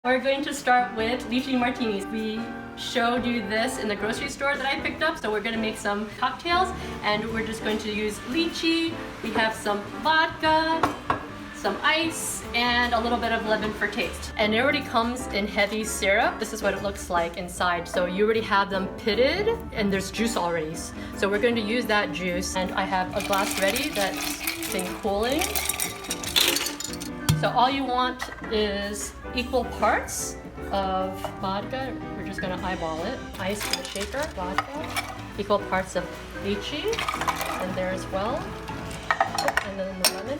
We're going to start with lychee martinis. We showed you this in the grocery store that I picked up, so we're going to make some cocktails, and we're just going to use lychee. We have some vodka, some ice, and a little bit of lemon for taste. And it already comes in heavy syrup. This is what it looks like inside. So you already have them pitted, and there's juice already. So we're going to use that juice, and I have a glass ready that's been cooling. So all you want is equal parts of vodka. We're just gonna eyeball it. Ice in a shaker, vodka. Equal parts of lychee in there as well. And then the lemon.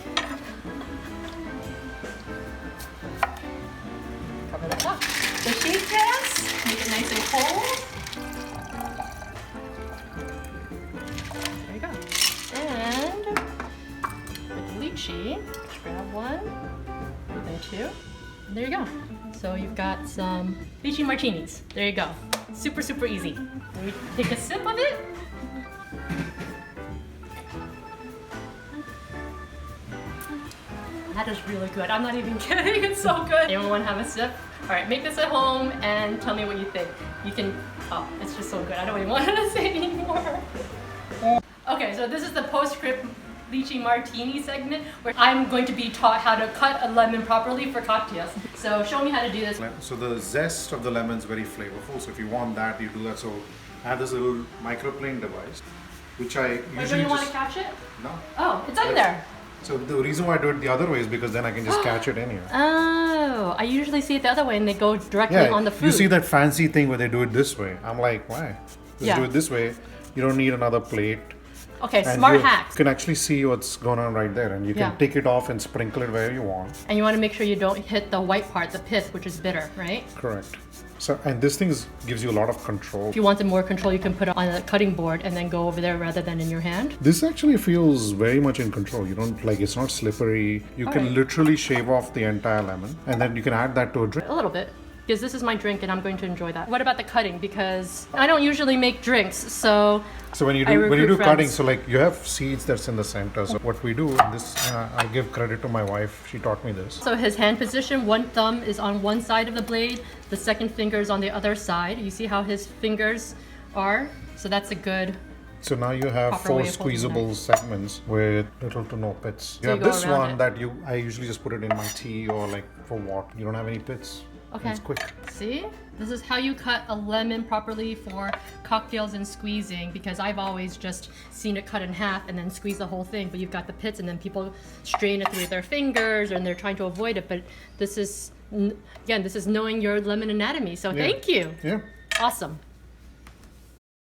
Cover that up. The shake gas, make it nice and cold. There you go. And with lychee, just grab one. And two. And there you go. So you've got some lychee martinis. There you go. Super, super easy. Let me take a sip of it. That is really good. I'm not even kidding. It's so good. Anyone want to have a sip? All right, make this at home and tell me what you think. You can, oh, it's just so good. I don't even want to say anymore. Okay, so this is the postscript lychee martini segment where I'm going to be taught how to cut a lemon properly for cocktails. So show me how to do this. So the zest of the lemon is very flavorful. So if you want that, you do that. So I have this little microplane device, which I usually Wait, don't you want to catch it? No. Oh, it's in there. So the reason why I do it the other way is because then I can just catch it in here. Oh, I usually see it the other way and they go directly on the food. You see that fancy thing where they do it this way. I'm like, why? Just do it this way. You don't need another plate. Okay, and smart hacks. You can actually see what's going on right there, and you can take it off and sprinkle it where you want. And you want to make sure you don't hit the white part, the pith, which is bitter, right? Correct. So, and this thing gives you a lot of control. If you wanted more control, you can put it on a cutting board and then go over there rather than in your hand. This actually feels very much in control. You don't it's not slippery. You can literally shave off the entire lemon, and then you can add that to a drink. A little bit. Because this is my drink and I'm going to enjoy that. What about the cutting? Because I don't usually make drinks, so when you do cutting, so like you have seeds that's in the center. So what we do, I give credit to my wife. She taught me this. So his hand position, one thumb is on one side of the blade, the second finger is on the other side. You see how his fingers are? So that's a good. So now you have 4 squeezable segments with little to no pits. You have this one that I usually just put it in my tea or like for water. You don't have any pits. Okay. It's quick. See? This is how you cut a lemon properly for cocktails and squeezing, because I've always just seen it cut in half and then squeeze the whole thing, but you've got the pits and then people strain it through their fingers and they're trying to avoid it, but this is, again, this is knowing your lemon anatomy, so thank you. Yeah. Awesome.